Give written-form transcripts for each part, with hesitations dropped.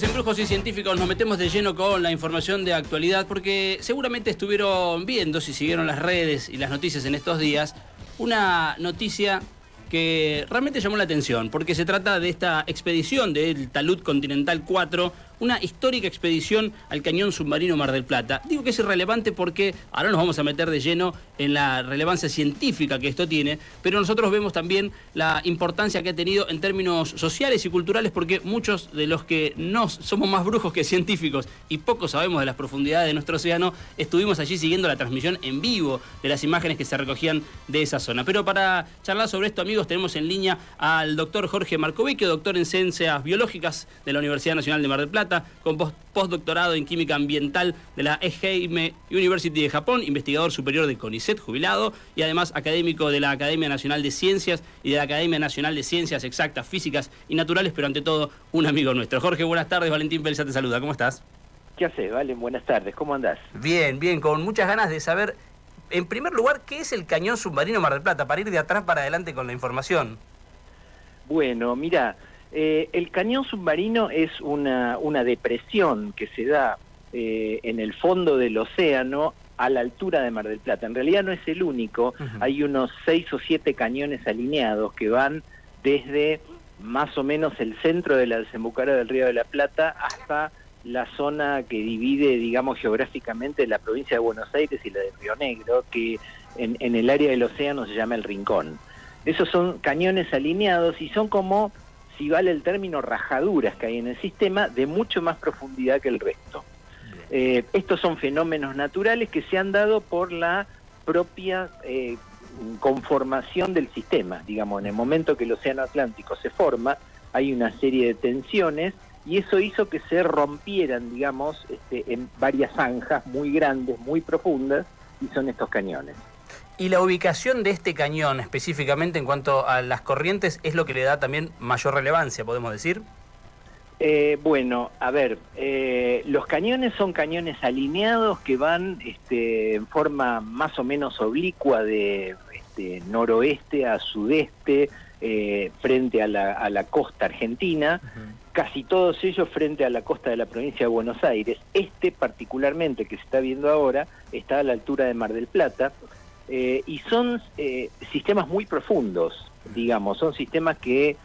En Brujos y Científicos nos metemos de lleno con la información de actualidad porque seguramente estuvieron viendo, si siguieron las redes y las noticias en estos días, una noticia que realmente llamó la atención porque se trata de esta expedición del Talud Continental 4, una histórica expedición al cañón submarino Mar del Plata. Digo que es irrelevante porque ahora nos vamos a meter de lleno en la relevancia científica que esto tiene, pero nosotros vemos también la importancia que ha tenido en términos sociales y culturales porque muchos de los que no somos más brujos que científicos y poco sabemos de las profundidades de nuestro océano, estuvimos allí siguiendo la transmisión en vivo de las imágenes que se recogían de esa zona. Pero para charlar sobre esto, amigos, tenemos en línea al doctor Jorge Marcovecchio, doctor en Ciencias Biológicas de la Universidad Nacional de Mar del Plata, con postdoctorado en Química Ambiental de la Ehime University de Japón, investigador superior de CONICET, jubilado, y además académico de la Academia Nacional de Ciencias y de la Academia Nacional de Ciencias Exactas, Físicas y Naturales, pero ante todo un amigo nuestro. Jorge, buenas tardes. Valentín Belsa te saluda. ¿Cómo estás? ¿Qué haces, Valen? Buenas tardes. ¿Cómo andás? Bien, bien, con muchas ganas de saber, en primer lugar, ¿qué es el cañón submarino Mar del Plata? Para ir de atrás para adelante con la información. Bueno, mira, el cañón submarino es una depresión que se da en el fondo del océano a la altura de Mar del Plata. En realidad no es el único, hay unos 6 o 7 cañones alineados que van desde más o menos el centro de la desembocadura del Río de la Plata hasta la zona que divide, digamos, geográficamente la provincia de Buenos Aires y la de Río Negro, que en el área del océano se llama el Rincón. Esos son cañones alineados y son como, si vale el término, rajaduras que hay en el sistema de mucho más profundidad que el resto. Estos son fenómenos naturales que se han dado por la propia conformación del sistema. Digamos, en el momento que el océano Atlántico se forma, hay una serie de tensiones y eso hizo que se rompieran, digamos, en varias zanjas muy grandes, muy profundas, y son estos cañones. Y la ubicación de este cañón, específicamente en cuanto a las corrientes, es lo que le da también mayor relevancia, podemos decir. Bueno, a ver, los cañones son cañones alineados que van en forma más o menos oblicua de noroeste a sudeste, frente a la costa argentina, casi todos ellos frente a la costa de la provincia de Buenos Aires. Particularmente, que se está viendo ahora, está a la altura de Mar del Plata, y son sistemas muy profundos, digamos, son sistemas que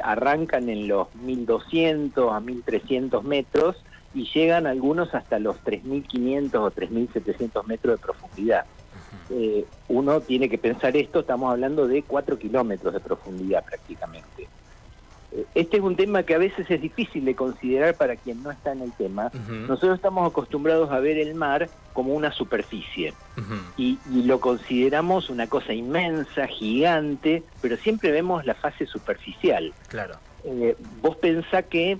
arrancan en los 1200 a 1300 metros y llegan algunos hasta los 3500 o 3700 metros de profundidad. Uno tiene que pensar esto, estamos hablando de 4 kilómetros de profundidad prácticamente. Este es un tema que a veces es difícil de considerar para quien no está en el tema. Nosotros estamos acostumbrados a ver el mar como una superficie y lo consideramos una cosa inmensa, gigante, pero siempre vemos la fase superficial. Claro. Vos pensá que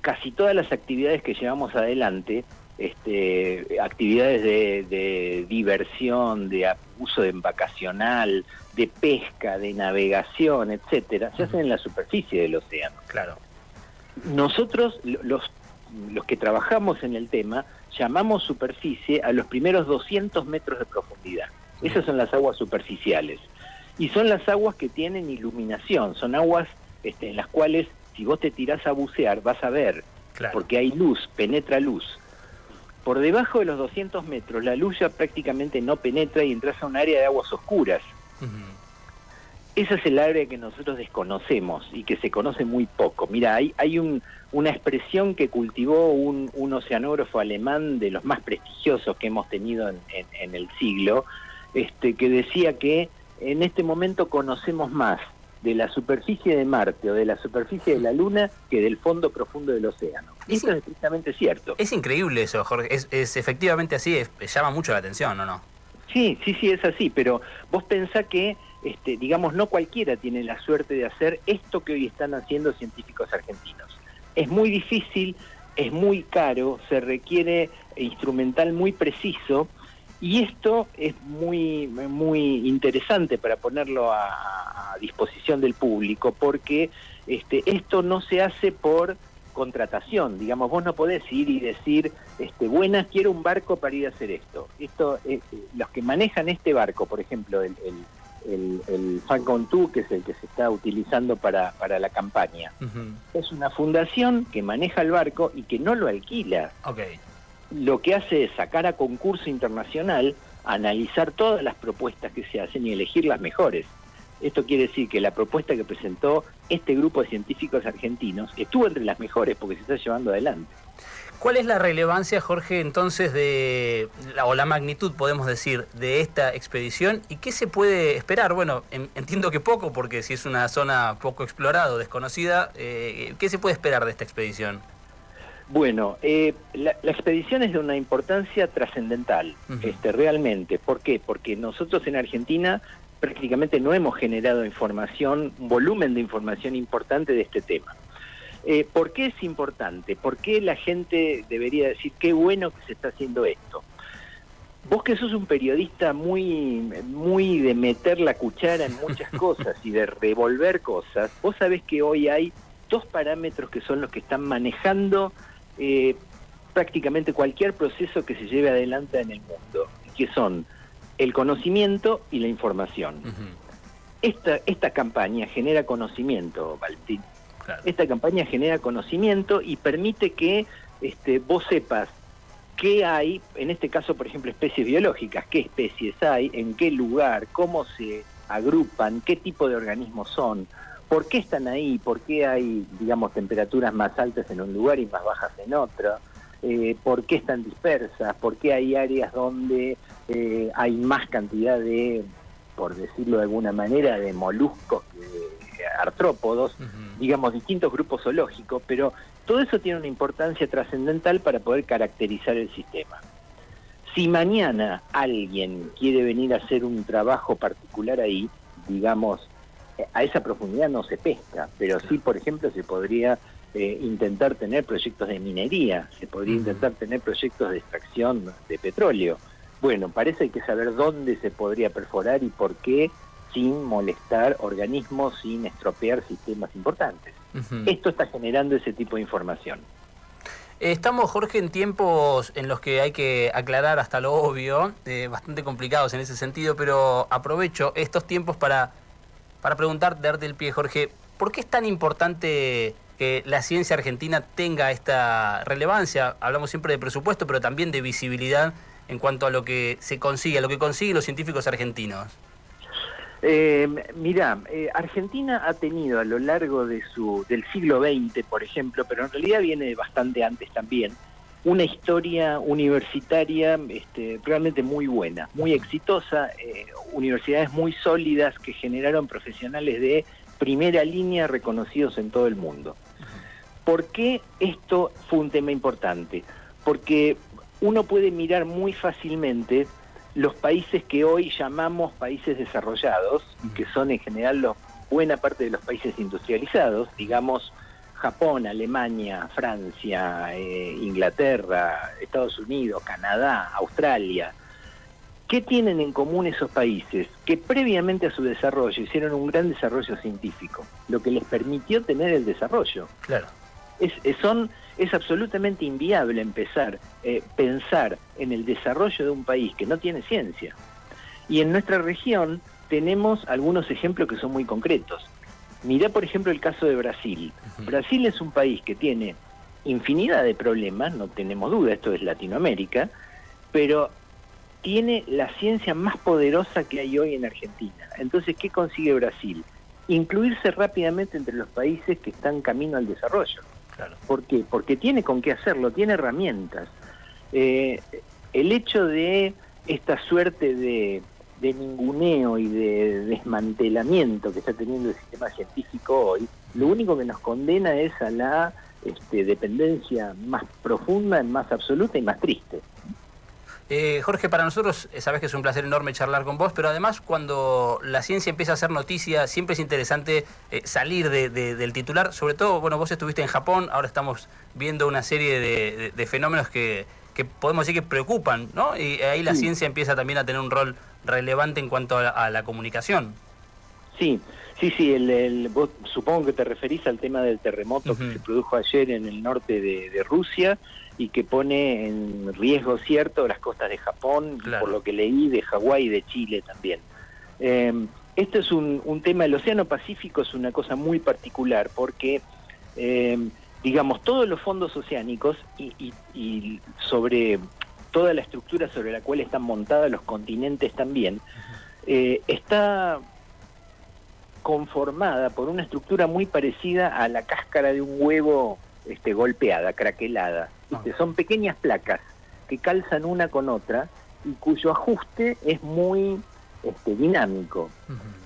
casi todas las actividades que llevamos adelante, actividades de diversión, de uso vacacional, de pesca, de navegación, etcétera, se hacen en la superficie del océano. Claro. Nosotros, los que trabajamos en el tema, llamamos superficie a los primeros 200 metros de profundidad. Esas son las aguas superficiales. Y son las aguas que tienen iluminación, son aguas en las cuales, si vos te tirás a bucear, vas a ver, claro, porque hay luz, penetra luz. Por debajo de los 200 metros, la luz ya prácticamente no penetra y entras a un área de aguas oscuras. Esa es el área que nosotros desconocemos y que se conoce muy poco. Mira, hay una expresión que cultivó un oceanógrafo alemán de los más prestigiosos que hemos tenido en el siglo, que decía que en este momento conocemos más de la superficie de Marte o de la superficie de la Luna que del fondo profundo del océano. Eso es estrictamente cierto. Es increíble eso, Jorge. Es efectivamente así, llama mucho la atención, ¿o no? Sí, es así, pero vos pensá que, digamos, no cualquiera tiene la suerte de hacer esto que hoy están haciendo científicos argentinos. Es muy difícil, es muy caro, se requiere instrumental muy preciso, y esto es muy, muy interesante para ponerlo a disposición del público, porque esto no se hace por contratación. Digamos, vos no podés ir y decir, buenas, quiero un barco para ir a hacer esto. Los que manejan este barco, por ejemplo, el Falcon 2, que es el que se está utilizando para la campaña. Es una fundación que maneja el barco y que no lo alquila. Okay. Lo que hace es sacar a concurso internacional, analizar todas las propuestas que se hacen y elegir las mejores. Esto quiere decir que la propuesta que presentó este grupo de científicos argentinos estuvo entre las mejores porque se está llevando adelante. ¿Cuál es la relevancia, Jorge, entonces, o la magnitud, podemos decir, de esta expedición? ¿Y qué se puede esperar? Bueno, entiendo que poco, porque si es una zona poco explorada o desconocida, ¿qué se puede esperar de esta expedición? Bueno, la expedición es de una importancia trascendental, realmente. ¿Por qué? Porque nosotros en Argentina prácticamente no hemos generado información, un volumen de información importante de este tema. ¿Por qué es importante? ¿Por qué la gente debería decir qué bueno que se está haciendo esto? Vos que sos un periodista muy de meter la cuchara en muchas cosas y de revolver cosas, vos sabés que hoy hay dos parámetros que son los que están manejando prácticamente cualquier proceso que se lleve adelante en el mundo, que son el conocimiento y la información. Esta campaña genera conocimiento, Valentín. Claro. Esta campaña genera conocimiento y permite que vos sepas qué hay, en este caso, por ejemplo, especies biológicas, qué especies hay, en qué lugar, cómo se agrupan, qué tipo de organismos son, por qué están ahí, por qué hay, digamos, temperaturas más altas en un lugar y más bajas en otro, por qué están dispersas, por qué hay áreas donde hay más cantidad de, por decirlo de alguna manera, de moluscos que de artrópodos, digamos, distintos grupos zoológicos, pero todo eso tiene una importancia trascendental para poder caracterizar el sistema. Si mañana alguien quiere venir a hacer un trabajo particular ahí, digamos, a esa profundidad no se pesca, pero sí, por ejemplo, se podría intentar tener proyectos de minería, se podría intentar tener proyectos de extracción de petróleo. Bueno, parece que hay que saber dónde se podría perforar y por qué, sin molestar organismos, sin estropear sistemas importantes. Esto está generando ese tipo de información. Estamos, Jorge, en tiempos en los que hay que aclarar hasta lo obvio, bastante complicados en ese sentido, pero aprovecho estos tiempos para preguntarte, darte el pie, Jorge, ¿por qué es tan importante que la ciencia argentina tenga esta relevancia? Hablamos siempre de presupuesto, pero también de visibilidad en cuanto a lo que se consigue, a lo que consiguen los científicos argentinos. Mirá, Argentina ha tenido a lo largo del siglo XX, por ejemplo, pero en realidad viene de bastante antes también, una historia universitaria realmente muy buena, muy exitosa, universidades muy sólidas que generaron profesionales de primera línea reconocidos en todo el mundo. ¿Por qué esto fue un tema importante? Porque uno puede mirar muy fácilmente los países que hoy llamamos países desarrollados, que son en general buena parte de los países industrializados, digamos Japón, Alemania, Francia, Inglaterra, Estados Unidos, Canadá, Australia. ¿Qué tienen en común esos países? Que previamente a su desarrollo hicieron un gran desarrollo científico, lo que les permitió tener el desarrollo. Claro. Es absolutamente inviable pensar en el desarrollo de un país que no tiene ciencia. Y en nuestra región tenemos algunos ejemplos que son muy concretos. Mirá, por ejemplo, el caso de Brasil. Brasil es un país que tiene infinidad de problemas, no tenemos duda, esto es Latinoamérica, pero tiene la ciencia más poderosa que hay hoy en Argentina. Entonces, ¿qué consigue Brasil? Incluirse rápidamente entre los países que están camino al desarrollo. Claro. ¿Por qué? Porque tiene con qué hacerlo, tiene herramientas. El hecho de esta suerte de ninguneo y de desmantelamiento que está teniendo el sistema científico hoy, lo único que nos condena es a la dependencia más profunda, más absoluta y más triste. Jorge, para nosotros, sabes que es un placer enorme charlar con vos, pero además cuando la ciencia empieza a hacer noticia, siempre es interesante salir del titular. Sobre todo, bueno, vos estuviste en Japón, ahora estamos viendo una serie de fenómenos que podemos decir que preocupan, ¿no? Y ahí la ciencia empieza también a tener un rol relevante en cuanto a la comunicación. Sí, vos supongo que te referís al tema del terremoto que se produjo ayer en el norte de Rusia y que pone en riesgo cierto las costas de Japón, claro, por lo que leí, de Hawái y de Chile también. Esto es un tema, el Océano Pacífico es una cosa muy particular porque, digamos, todos los fondos oceánicos y sobre toda la estructura sobre la cual están montados los continentes también, está conformada por una estructura muy parecida a la cáscara de un huevo golpeada, craquelada. Son pequeñas placas que calzan una con otra y cuyo ajuste es muy dinámico.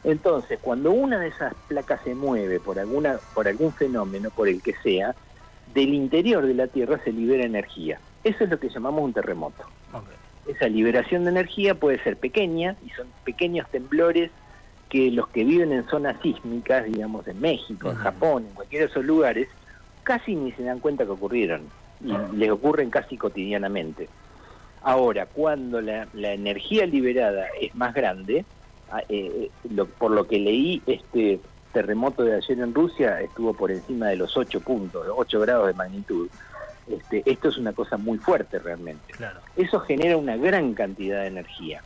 Entonces, cuando una de esas placas se mueve por algún fenómeno, por el que sea, del interior de la Tierra se libera energía. Eso es lo que llamamos un terremoto. Esa liberación de energía puede ser pequeña, y son pequeños temblores que los que viven en zonas sísmicas, digamos en México, en Japón, en cualquiera de esos lugares, casi ni se dan cuenta que ocurrieron, y les ocurren casi cotidianamente. Ahora, cuando la energía liberada es más grande, por lo que leí, este terremoto de ayer en Rusia estuvo por encima de los 8 grados de magnitud. Esto es una cosa muy fuerte realmente. Claro. Eso genera una gran cantidad de energía.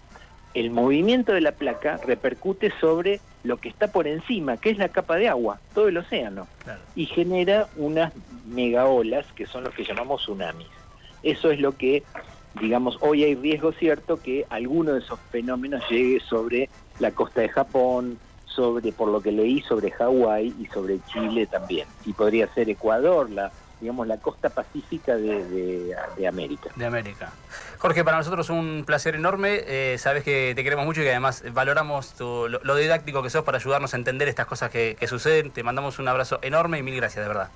El movimiento de la placa repercute sobre lo que está por encima, que es la capa de agua, todo el océano, y genera unas megaolas que son los que llamamos tsunamis. Eso es lo que, digamos, hoy hay riesgo cierto que alguno de esos fenómenos llegue sobre la costa de Japón, por lo que leí, sobre Hawái y sobre Chile también. Y podría ser Ecuador, la costa pacífica de América. De América. Jorge, para nosotros un placer enorme. Sabes que te queremos mucho y que además valoramos lo didáctico que sos para ayudarnos a entender estas cosas que suceden. Te mandamos un abrazo enorme y mil gracias, de verdad.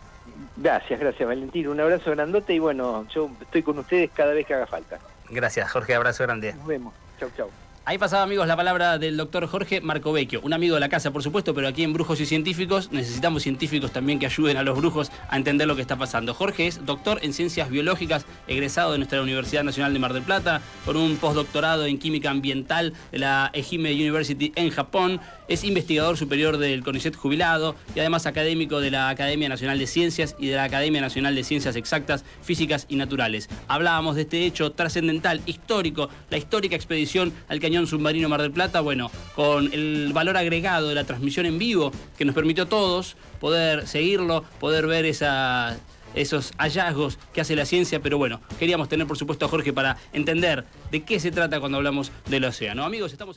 Gracias, Valentín. Un abrazo grandote y bueno, yo estoy con ustedes cada vez que haga falta. Gracias, Jorge. Abrazo grande. Nos vemos. Chau, chau. Ahí pasaba, amigos, la palabra del doctor Jorge Marcovecchio, un amigo de la casa, por supuesto, pero aquí en Brujos y Científicos necesitamos científicos también que ayuden a los brujos a entender lo que está pasando. Jorge es doctor en Ciencias Biológicas, egresado de nuestra Universidad Nacional de Mar del Plata, con un postdoctorado en Química Ambiental de la Ehime University en Japón, es investigador superior del CONICET jubilado y además académico de la Academia Nacional de Ciencias y de la Academia Nacional de Ciencias Exactas, Físicas y Naturales. Hablábamos de este hecho trascendental, histórico, la histórica expedición al Cañón Submarino Mar del Plata, bueno, con el valor agregado de la transmisión en vivo que nos permitió a todos poder seguirlo, poder ver esos hallazgos que hace la ciencia, pero bueno, queríamos tener por supuesto a Jorge para entender de qué se trata cuando hablamos del océano. Amigos, estamos en...